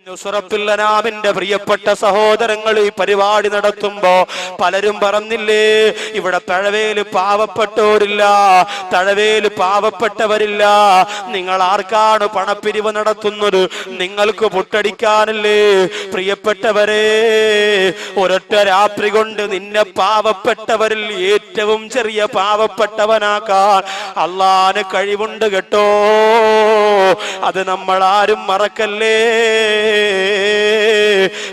നുസ്റത്തുൽ അനാമിന്റെ പ്രിയപ്പെട്ട സഹോദരങ്ങൾ ഈ പരിപാടി നടത്തുമ്പോ പലരും പറഞ്ഞില്ലേ, ഇവിടെ തഴവേല് പാവപ്പെട്ടവരില്ല, തഴവേല് പാവപ്പെട്ടവരില്ല, നിങ്ങൾ ആർക്കാണ് പണപ്പിരിവ് നടത്തുന്നത്? നിങ്ങൾക്ക് പുട്ടടിക്കാനല്ലേ? പ്രിയപ്പെട്ടവരെ, ഒരൊറ്റ രാത്രി കൊണ്ട് നിന്നെ പാവപ്പെട്ടവരിൽ ഏറ്റവും ചെറിയ പാവപ്പെട്ടവനാക്കാൻ അള്ളാന് കഴിവുണ്ട് കേട്ടോ. അത് നമ്മൾ ആരും മറക്കല്ലേ.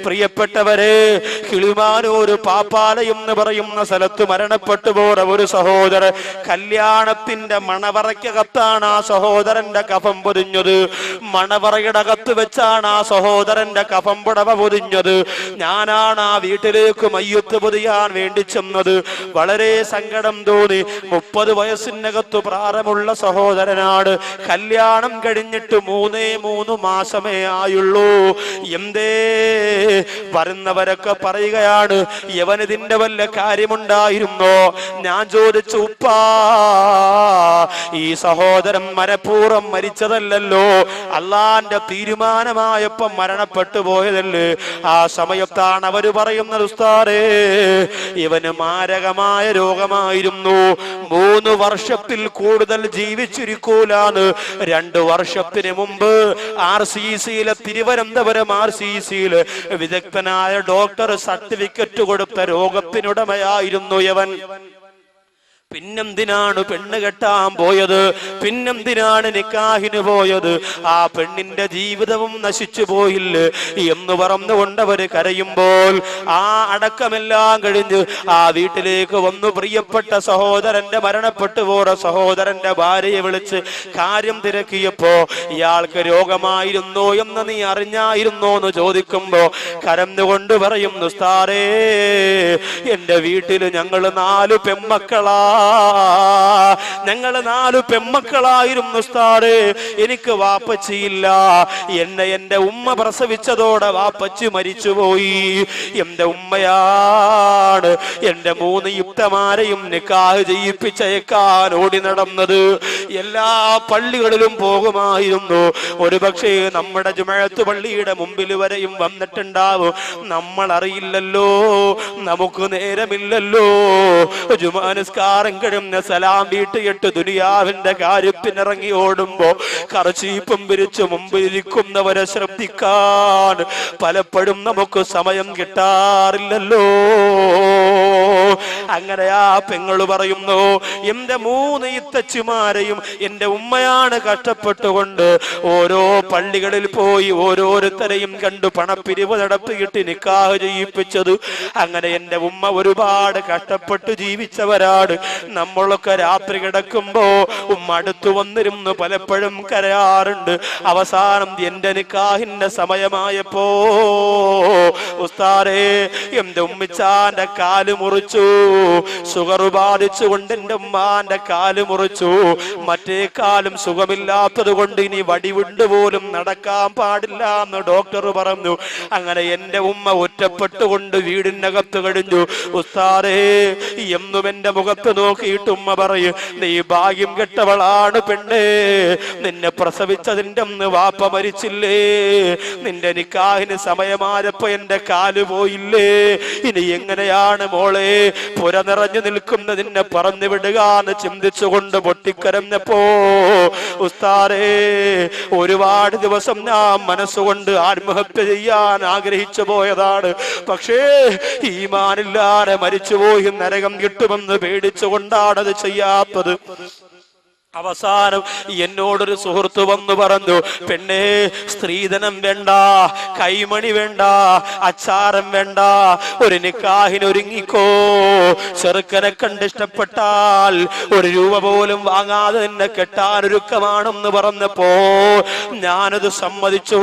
പ്രിയപ്പെട്ടവരെ, കിളിമാനൂർ പാപ്പാലയം എന്ന് പറയുന്ന സ്ഥലത്ത് മരണപ്പെട്ടു പോയ ഒരു സഹോദരൻ, കല്യാണത്തിന്റെ മണവറയ്ക്കകത്താണ് ആ സഹോദരന്റെ കഫം പൊതിഞ്ഞത്. മണവറയുടെ അകത്ത് വെച്ചാണ് ആ സഹോദരന്റെ കഫം പുടവ പൊതിഞ്ഞത്. ഞാനാണ് ആ വീട്ടിലേക്ക് മയ്യത്ത് പൊതിയാൻ വേണ്ടി ചെന്നത്. വളരെ സങ്കടം തോന്നി. 30 വയസ്സിനകത്ത് പ്രായമുള്ള സഹോദരനാണ്. കല്യാണം കഴിഞ്ഞിട്ട് 3 മാസമേ ആയുള്ളൂ. എന്തേ വരുന്നവരൊക്കെ പറയുകയാണ്, യവനിതിന്റെ വല്ല കാര്യമുണ്ടായിരുന്നോ? ഞാൻ ചോദിച്ചു, ഉപ്പാ, ഈ സഹോദരൻ മനഃപൂർവ്വം മരിച്ചതല്ലല്ലോ, അള്ളാന്റെ തീരുമാനമായപ്പോ മരണപ്പെട്ടു പോയതല്ലേ. ആ സമയത്താണ് അവര് പറയുന്നത്, ഉസ്താദേ, ഇവന് മാരകമായ രോഗമായിരുന്നു, 3 വർഷത്തിൽ കൂടുതൽ ജീവിച്ചിരിക്കൂലാന്ന് 2 വർഷത്തിന് മുമ്പ് RCCയിലെ തിരുവനന്തപുരം RCCയിൽ വിദഗ്ധനായ ഡോക്ടർ സർട്ടിഫിക്കറ്റ് കൊടുത്ത രോഗത്തിനുടമയായിരുന്നു യവൻ. പിന്നെന്തിനാണ് പെണ്ണ് കെട്ടാൻ പോയത്? പിന്നെന്തിനാണ് നിക്കാഹിന് പോയത്? ആ പെണ്ണിന്റെ ജീവിതവും നശിച്ചു പോയില്ലേ എന്ന് പറഞ്ഞുകൊണ്ട് അവര് കരയുമ്പോൾ, ആ അടക്കമെല്ലാം കഴിഞ്ഞ് ആ വീട്ടിലേക്ക് വന്നു. പ്രിയപ്പെട്ട സഹോദരന്റെ മരണപ്പെട്ടു പോയ സഹോദരന്റെ ഭാര്യയെ വിളിച്ച് കാര്യം തിരക്കിയപ്പോ, ഇയാൾക്ക് രോഗമായിരുന്നോ എന്ന് നീ അറിഞ്ഞായിരുന്നോ എന്ന് ചോദിക്കുമ്പോ കരഞ്ഞുകൊണ്ട് പറയുന്നു, ഉസ്താദേ, എന്റെ വീട്ടില് ഞങ്ങൾ 4 പെമ്മക്കളാ, ഞങ്ങൾ 4 പെമ്മക്കളായിരുന്നു ഉസ്താദേ. എനിക്ക് വാപ്പച്ചിയില്ല. എന്നെ എന്റെ ഉമ്മ പ്രസവിച്ചതോടെ വാപ്പച്ചി മരിച്ചുപോയി. എന്റെ ഉമ്മയാണ് എന്റെ 3 യുക്തമാരെയും നിക്കാഹ് ചെയ്യിപ്പിച്ചേക്കാൻ ഓടി നടന്നത്. എല്ലാ പള്ളികളിലും പോകുമായിരുന്നു. ഒരുപക്ഷെ നമ്മുടെ ജുമഅത്ത് പള്ളിയുടെ മുമ്പിൽ വരെയും വന്നിട്ടുണ്ടാവും. നമ്മൾ അറിയില്ലല്ലോ, നമുക്ക് നേരമില്ലല്ലോ. ജുമാനിസ്കാരം കഴിഞ്ഞ സലാം വീട്ടിയിട്ട് ദുനിയാവിന്റെ കാര്യത്തിനിറങ്ങി ഓടുമ്പോ കർച്ചീപ്പും പിരിച്ച് മുമ്പിലിരിക്കുന്നവരെ ശ്രദ്ധിക്കാൻ പലപ്പോഴും നമുക്ക് സമയം കിട്ടാറില്ലല്ലോ. അങ്ങനെ ആ പെങ്ങള് പറയുന്നു, എന്റെ 3 ഇത്തച്ചിമാരെയും എന്റെ ഉമ്മയാണ് കഷ്ടപ്പെട്ടുകൊണ്ട് ഓരോ പള്ളികളിൽ പോയി ഓരോരുത്തരെയും കണ്ടു പണപ്പിരിവ് നടത്തിയിട്ട് നിക്കാഹ് ചെയ്യിപ്പിച്ചത്. അങ്ങനെ എന്റെ ഉമ്മ ഒരുപാട് കഷ്ടപ്പെട്ട് ജീവിച്ചവരാണ്. നമ്മളൊക്കെ രാത്രി കിടക്കുമ്പോ ഉമ്മ അടുത്തു വന്നിരുന്നു പലപ്പോഴും കരയാറുണ്ട്. അവസാനം എന്റെ നിക്കാഹിന്റെ സമയമായപ്പോ, ഉസ്താദേ, എന്റെ ഉമ്മിച്ചാന്റെ കാല് മുറിച്ചു. ഷുഗർ ബാധിച്ചുകൊണ്ട് എന്റെ ഉമ്മാന്റെ കാല് മുറിച്ചു. മറ്റേ കാലും സുഖമില്ലാത്തത് കൊണ്ട് ഇനി വടിവിണ്ട് പോലും നടക്കാൻ പാടില്ല എന്ന് ഡോക്ടർ പറഞ്ഞു. അങ്ങനെ എന്റെ ഉമ്മ ഒറ്റപ്പെട്ടുകൊണ്ട് വീടിനകത്ത് കഴിഞ്ഞു. ഉസ്താദേ, എന്നും എന്റെ മുഖത്ത് നോക്കിയിട്ട് ഉമ്മ പറയും, നീ ഭാഗ്യം കെട്ടവളാണ് പെണ്ണേ, നിന്നെ പ്രസവിച്ചതിന്റെ അന്ന് വാപ്പ മരിച്ചില്ലേ, നിന്റെ നിക്കാഹിന് സമയമായപ്പോ എന്റെ കാല് പോയില്ലേ, ഇനി എങ്ങനെയാണ് മോളെ പുര നിറഞ്ഞു നിൽക്കുന്നതിനെ പറഞ്ഞു വിടുക എന്ന് ചിന്തിച്ചുകൊണ്ട് പൊട്ടിക്കരഞ്ഞപ്പോ, ഉസ്താദേ, ഒരുപാട് ദിവസം ഞാൻ മനസ്സുകൊണ്ട് ആത്മഹത്യ ചെയ്യാൻ ആഗ്രഹിച്ചു പോയതാണ്. പക്ഷേ ഈമാനില്ലാതെ മരിച്ചുപോയി നരകം കിട്ടുമെന്ന് പേടിച്ചുകൊണ്ടാണത് ചെയ്യാത്തത്. അവസാനം എന്നോടൊരു സുഹൃത്ത് വന്നു പറഞ്ഞു, പെണ്ണേ, സ്ത്രീധനം വേണ്ട, കൈമണി വേണ്ട, അച്ചാരം വേണ്ട, ഒരു നിക്കാഹിന് ഒരുങ്ങിക്കോ. ചെറുക്കനെ കണ്ടിഷ്ടപ്പെട്ടാൽ 1 രൂപ പോലും വാങ്ങാതെ നിന്നെ കെട്ടാനൊരുക്കമാണെന്ന് പറഞ്ഞപ്പോ ഞാനത് സമ്മതിച്ചു.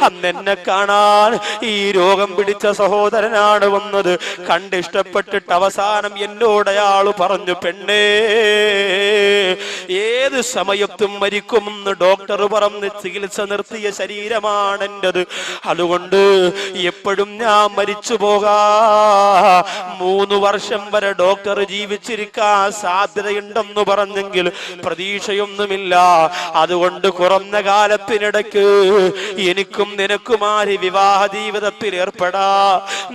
അന്ന് എന്നെ കാണാൻ ഈ രോഗം പിടിച്ച സഹോദരനാണ് വന്നത്. കണ്ടിഷ്ടപ്പെട്ടിട്ട് അവസാനം എന്നോട് അയാള് പറഞ്ഞു, പെണ്ണേ, ഏത് സമയത്തും മരിക്കുമെന്ന് ഡോക്ടർ പറഞ്ഞ് ചികിത്സ നിർത്തിയ ശരീരമാണ് എന്റേത്. അതുകൊണ്ട് എപ്പോഴും ഞാൻ മരിച്ചു പോകാ. 3 വർഷം വരെ ഡോക്ടർ ജീവിച്ചിരിക്കാൻ സാധ്യതയുണ്ടെന്ന് പറഞ്ഞെങ്കിൽ പ്രതീക്ഷയൊന്നുമില്ല. അതുകൊണ്ട് കുറഞ്ഞ കാലത്തിനിടയ്ക്ക് എനിക്കും നിനക്കുമാരി വിവാഹ ജീവിതത്തിൽ ഏർപ്പെടാ.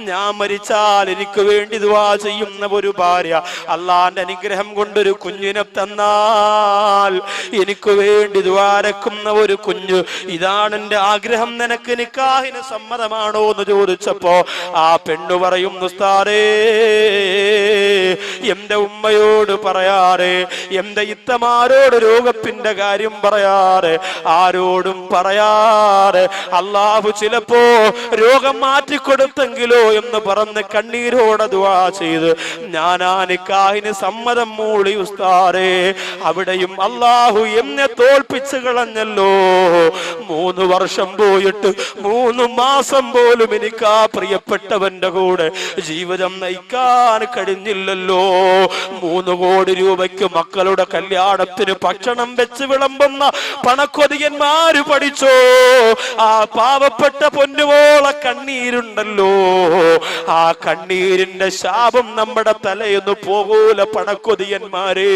ഞാൻ മരിച്ചാൽ എനിക്ക് വേണ്ടി ദുആ ചെയ്യുന്ന ഒരു ഭാര്യ, അള്ളാന്റെ അനുഗ്രഹം കൊണ്ടൊരു കുഞ്ഞിനെ തന്നാൽ എനിക്ക് വേണ്ടി ദ്വാരക്കുന്ന ഒരു കുഞ്ഞ്, ഇതാണ് എന്റെ ആഗ്രഹം. നിനക്ക് നിക്കാഹിന് സമ്മതമാണോ എന്ന് ചോദിച്ചപ്പോ ആ പെണ്ണു പറയും, ഉസ്താദേ എന്റെ ഉമ്മയോട് പറയാറ്, എന്റെ ഇത്തമാരോട് രോഗത്തിന്റെ കാര്യം പറയാറ്, ആരോടും പറയാറ്. അള്ളാഹു ചിലപ്പോ രോഗം മാറ്റിക്കൊടുത്തെങ്കിലോ എന്ന് പറഞ്ഞ് കണ്ണീരോടെ ദുആ ചെയ്ത് ഞാൻ ആ നിക്കാഹിന് സമ്മതം മൂളി ഉസ്താദേ. അവിടെയും അള്ളാഹു എന്നെ തോൽപ്പിച്ചു കളഞ്ഞല്ലോ. 3 വർഷം പോയിട്ട് 3 മാസം പോലും എനിക്ക് ആ പ്രിയപ്പെട്ടവന്റെ കൂടെ ജീവിതം നയിക്കാൻ കഴിഞ്ഞില്ലല്ലോ. 3 കോടി രൂപയ്ക്ക് മക്കളുടെ കല്യാണത്തിന് ഭക്ഷണം വെച്ച് വിളമ്പുന്ന പണക്കൊതിയന്മാര് പഠിച്ചോ. ആ പാവപ്പെട്ട പൊന്നുമോളെ കണ്ണീരുണ്ടല്ലോ, ആ കണ്ണീരിന്റെ ശാപം നമ്മുടെ തലയൊന്ന് പോകൂല പണക്കൊതിയന്മാരെ.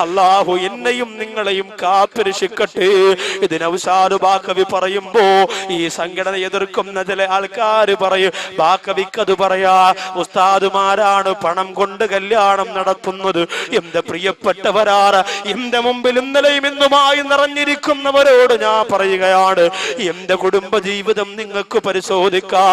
അള്ളാഹു എന്നെയും നിങ്ങളെയും കാത്തുരക്ഷിക്കട്ടെ. ഇതിന് ഔസാദ് ബാക്കവി പറയുമ്പോ ഈ സംഘടന എതിർക്കുന്ന ചില ആൾക്കാര് പറയും, ബാക്കവിക്കത് പറയാ ഉസ്താദുമാരാണ് പണം കൊണ്ട് കല്യാണം നടത്തുന്നത്. എന്റെ പ്രിയപ്പെട്ടവരാണ് എന്റെ മുമ്പിൽ ഇന്നലെയും ഇന്നുമായി നിറഞ്ഞിരിക്കുന്നവരോട് ഞാൻ പറയുകയാണ്, എന്റെ കുടുംബ ജീവിതം നിങ്ങൾക്ക് പരിശോധിക്കാ.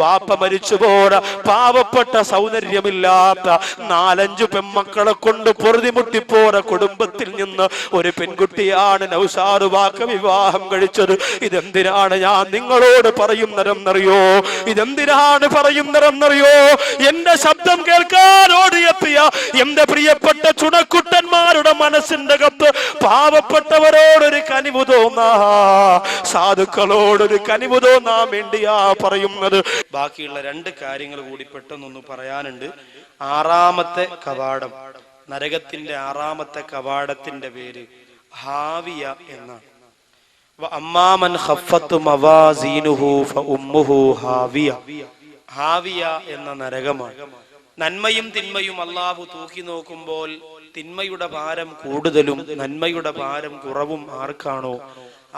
വാപ്പ മരിച്ചുപോര, പാവപ്പെട്ട സൗന്ദര്യമില്ലാത്ത 4-5 പെൺമക്കളെ കൊണ്ട് പൊറുതിമുട്ടിപ്പോര കുടുംബത്തിൽ നിന്ന് ഒരു പെൺകുട്ടിയാണ് നൗസാദ് ബാക്ക വിവാഹം കഴിച്ചത്. ഇതെന്തിനാണ് ഞാൻ നിങ്ങളോട് പറയുന്നതെന്നറിയോ? ഇതെന്തിനാണ് പറയുന്നതെന്നറിയോ? എന്റെ ശബ്ദം കേൾക്കാൻ ഓടിയെത്തിയ എന്റെ പ്രിയപ്പെട്ട ചുണക്കുട്ടന്മാരുടെ മനസ്സിന്റെ കത്ത് പാവപ്പെട്ടവരോടൊരു കനിവ് തോന്നാ, സാധുക്കളോടൊരു കനിവ് തോന്നാൻ വേണ്ടിയാ പറയുന്നത്. ബാക്കിയുള്ള 2 കാര്യങ്ങൾ കൂടി പെട്ടെന്നൊന്ന് പറയാനുണ്ട്. 6ാമത്തെ കവാടം, നരകത്തിന്റെ 6ാമത്തെ കവാടത്തിന്റെ പേര് ഹാവിയ എന്നാണ്. അമ്മാമൻ ഖഫ്ഫത്ത് മവാസീനുഹു ഫഉമ്മുഹു ഹാവിയ. ഹാവിയ എന്ന നരകമാണ്. നന്മയും തിന്മയും അള്ളാഹു തൂക്കി നോക്കുമ്പോൾ തിന്മയുടെ ഭാരം കൂടുതലും നന്മയുടെ ഭാരം കുറവും ആർക്കാണോ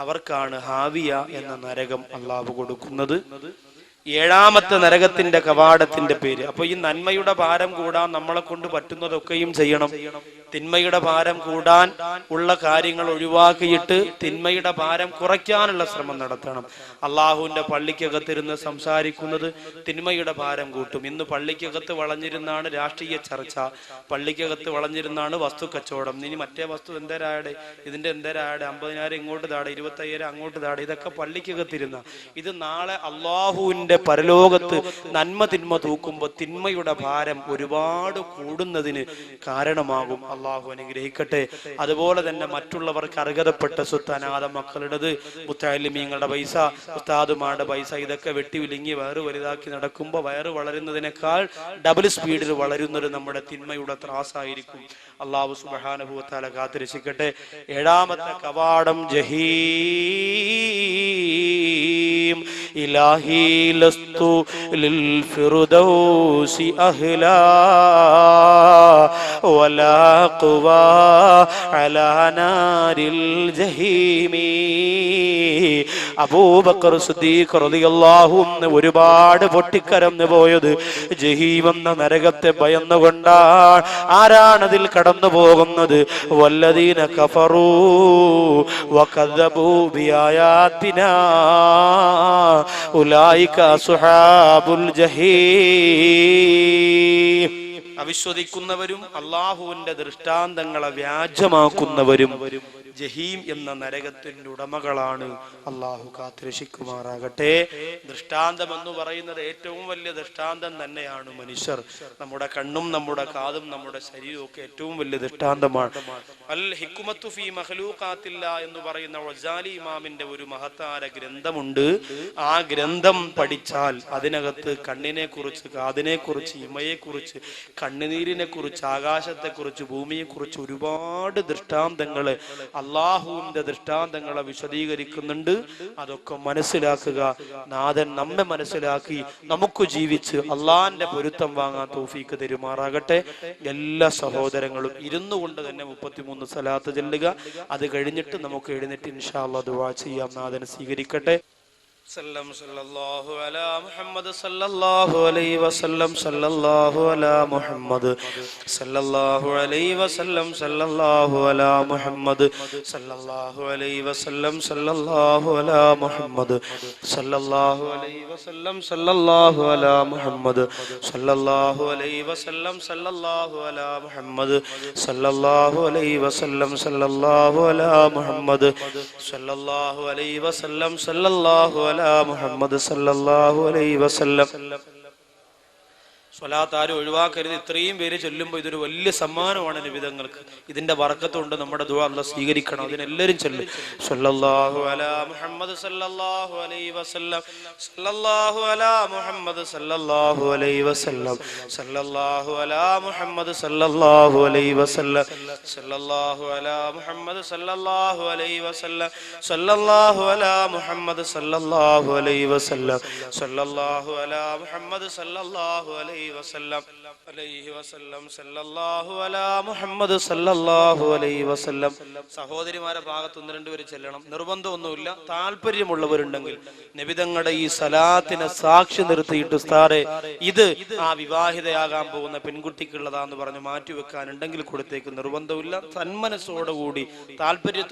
അവർക്കാണ് ഹാവിയ എന്ന നരകം അള്ളാഹു കൊടുക്കുന്നത്. 7ാമത്തെ നരകത്തിന്റെ കവാടത്തിന്റെ പേര്. അപ്പൊ ഈ നന്മയുടെ ഭാരം കൂടാൻ നമ്മളെ കൊണ്ട് പറ്റുന്നതൊക്കെയും ചെയ്യണം. തിന്മയുടെ ഭാരം കൂടാൻ ഉള്ള കാര്യങ്ങൾ ഒഴിവാക്കിയിട്ട് തിന്മയുടെ ഭാരം കുറയ്ക്കാനുള്ള ശ്രമം നടത്തണം. അള്ളാഹുവിന്റെ പള്ളിക്കകത്തിരുന്ന് സംസാരിക്കുന്നത് തിന്മയുടെ ഭാരം കൂട്ടും. ഇന്ന് പള്ളിക്കകത്ത് വളഞ്ഞിരുന്നാണ് രാഷ്ട്രീയ ചർച്ച, പള്ളിക്കകത്ത് വളഞ്ഞിരുന്നാണ് വസ്തു കച്ചവടം. ഇനി മറ്റേ വസ്തു എന്തരാടെ, ഇതിന്റെ എന്തരാടെ, 50,000 ഇങ്ങോട്ട് താടെ, 25,000 അങ്ങോട്ട് താടെ, ഇതൊക്കെ പള്ളിക്കകത്തിരുന്ന ഇത് നാളെ അള്ളാഹുവിന്റെ പരലോകത്ത് നന്മ തിന്മ തൂക്കുമ്പോൾ തിന്മയുടെ ഭാരം ഒരുപാട് കൂടുന്നതിന് കാരണമാകും. അള്ളാഹു അനുഗ്രഹിക്കട്ടെ. അതുപോലെ തന്നെ മറ്റുള്ളവർക്ക് അർഹതപ്പെട്ട സ്വത്ത്, അനാഥ മക്കളുടേത്, മുത്തഅല്ലിമീങ്ങളുടെ പൈസ, ഉസ്താദുമാരുടെ പൈസ, ഇതൊക്കെ വെട്ടി വിലുങ്ങി വയറ് വലുതാക്കി നടക്കുമ്പോൾ വയറ് വളരുന്നതിനേക്കാൾ ഡബിൾ സ്പീഡിൽ വളരുന്നത് നമ്മുടെ തിന്മയുടെ ത്രാസായിരിക്കും. അള്ളാഹു സുബ്ഹാനഹു വ തആല കാത്തുരക്ഷിക്കട്ടെ. 7ാമത്തെ കവാടം ജഹീം. ഇലാഹി ലസ്തു ലിൽ ഫിർദൗസി അഹ്ലാ വലാ ഖുവാ അലാ നാരിൽ ജഹീമി. അബൂബക്കർ സിദ്ദീഖ് റളിയല്ലാഹു അൻഹു ഒരുപാട് പൊട്ടിക്കരഞ്ഞു പോയത് ജഹീം എന്ന നരകത്തെ ഭയന്നുകൊണ്ടാണ്. ആരാണതിൽ കടന്നു പോകുന്നത്? വല്ലദീന കഫറൂ വകദബൂ ബിആയാതിനാ ഉലൈക അസ്ഹാബുൽ ജഹീം. അവിശ്വസിക്കുന്നവരും അള്ളാഹുവിന്റെ ദൃഷ്ടാന്തങ്ങളെ വ്യാജമാക്കുന്നവരും ജഹീം എന്ന നരകത്തിന്റെ ഉടമകളാണ്. അള്ളാഹു കാത്തുരക്ഷിക്കുമാറാകട്ടെ. ദൃഷ്ടാന്തം എന്ന് പറയുന്നത് ഏറ്റവും വലിയ ദൃഷ്ടാന്തം തന്നെയാണ് മനുഷ്യർ. നമ്മുടെ കണ്ണും നമ്മുടെ കാതും നമ്മുടെ ശരീരവും ഒക്കെ ഏറ്റവും വലിയ ദൃഷ്ടാന്തമാണ്. അൽ ഹിക്മത്തു ഫീ മഖ്ലൂഖാത്തില്ല എന്ന് പറയുന്ന ഗസാലി ഇമാമിന്റെ ഒരു മഹത്താര ഗ്രന്ഥമുണ്ട്. ആ ഗ്രന്ഥം പഠിച്ചാൽ അതിനകത്ത് കണ്ണിനെ കുറിച്ച്, കാതിനെ കുറിച്ച്, ഇമയെ കുറിച്ച്, കണ്ണുനീരിനെ കുറിച്ച്, ആകാശത്തെ കുറിച്ച്, ഭൂമിയെ കുറിച്ച് ഒരുപാട് ദൃഷ്ടാന്തങ്ങള് അള്ളാഹുവിന്റെ ദൃഷ്ടാന്തങ്ങളെ വിശദീകരിക്കുന്നുണ്ട്. അതൊക്കെ മനസ്സിലാക്കുക. നാഥൻ നമ്മെ മനസ്സിലാക്കി നമുക്ക് ജീവിച്ച് അള്ളാഹിന്റെ പൊരുത്തം വാങ്ങാൻ തൗഫീക്ക് തരുമാറാകട്ടെ. എല്ലാ സഹോദരങ്ങളും ഇരുന്നു കൊണ്ട് തന്നെ 33 സലാത്ത് ചൊല്ലുക. അത് കഴിഞ്ഞിട്ട് നമുക്ക് എഴുന്നേറ്റ് ഇൻഷാ അല്ലാഹ് ദുആ ചെയ്യാം. നാഥൻ സ്വീകരിക്കട്ടെ. സല്ലല്ലാഹു അലാ മുഹമ്മദ് സല്ലല്ലാഹു അലൈഹി വസല്ലം സല്ലല്ലാഹു അലാ മുഹമ്മദ് സല്ലല്ലാഹു അലൈഹി വസല്ലം സല്ലല്ലാഹു അലാ മുഹമ്മദ് സല്ലല്ലാഹു അലൈഹി വസല്ലം സല്ലല്ലാഹു അലാ മുഹമ്മദ് സല്ലല്ലാഹു അലൈഹി വസല്ലം സല്ലല്ലാഹു അലാ മുഹമ്മദ് സല്ലല്ലാഹു അലൈഹി വസല്ലം സല്ലല്ലാഹു അലാ മുഹമ്മദ് സല്ലല്ലാഹു അലൈഹി വസല്ലം സല്ലല്ലാഹു അലാ മുഹമ്മദ് സല്ലല്ലാഹു അലൈഹി വസല്ലം സല്ലല്ലാഹു മുഹമ്മദ് സല്ലല്ലാഹു അലൈഹി വസല്ലം. സ്വലാത്ത് ആരും ഒഴിവാക്കരുത്. ഇത്രയും പേര് ചൊല്ലുമ്പോൾ ഇതൊരു വലിയ സമ്മാനമാണ് നബിതങ്ങൾക്ക്. ഇതിന്റെ ബർക്കത്തുണ്ട്. നമ്മുടെ ദുആ അല്ലാഹ് സ്വീകരിക്കണം. അതിനെല്ലാവരും ചൊല്ലും. സല്ലല്ലാഹു അലാ മുഹമ്മദ് സല്ലല്ലാഹു അലൈഹി വസല്ലം സല്ലല്ലാഹു അലാ മുഹമ്മദ് സല്ലല്ലാഹു അലൈഹി വസല്ലം സല്ലല്ലാഹു അലാ മുഹമ്മദ് സല്ലല്ലാഹു അലൈഹി വസല്ലം സല്ലല്ലാഹു അലാ മുഹമ്മദ് സല്ലല്ലാഹു അലൈഹി വസല്ലം സല്ലല്ലാഹു അലാ മുഹമ്മദ് സല്ലല്ലാഹു അലൈഹി വസല്ലം സല്ലല്ലാഹു അലാ മുഹമ്മദ് സല്ലല്ലാഹു അലൈഹി വസല്ലം അലൈഹി വസല്ലം സല്ലല്ലാഹു അലാ മുഹമ്മദ് സല്ലല്ലാഹു അലൈഹി വസല്ലം. സഹോദരിമാരെ ഭാഗത്ത് 1-2 പേര് ചെല്ലണം. നിർബന്ധമൊന്നുമില്ല. താല്പര്യമുള്ളവരുണ്ടെങ്കിൽ നബിതങ്ങളുടെ ഈ സലാത്തിനെ സാക്ഷി നിർത്തിയിട്ട് ഉസ്താദേ ഇത് ആ വിവാഹിതയാകാൻ പോകുന്ന പെൺകുട്ടിക്കുള്ളതാന്ന് പറഞ്ഞ് മാറ്റിവെക്കാനുണ്ടെങ്കിൽ കൊടുത്തേക്ക്. നിർബന്ധമില്ല. തന്മനസ്സോടുകൂടി താല്പര്യത്തോടെ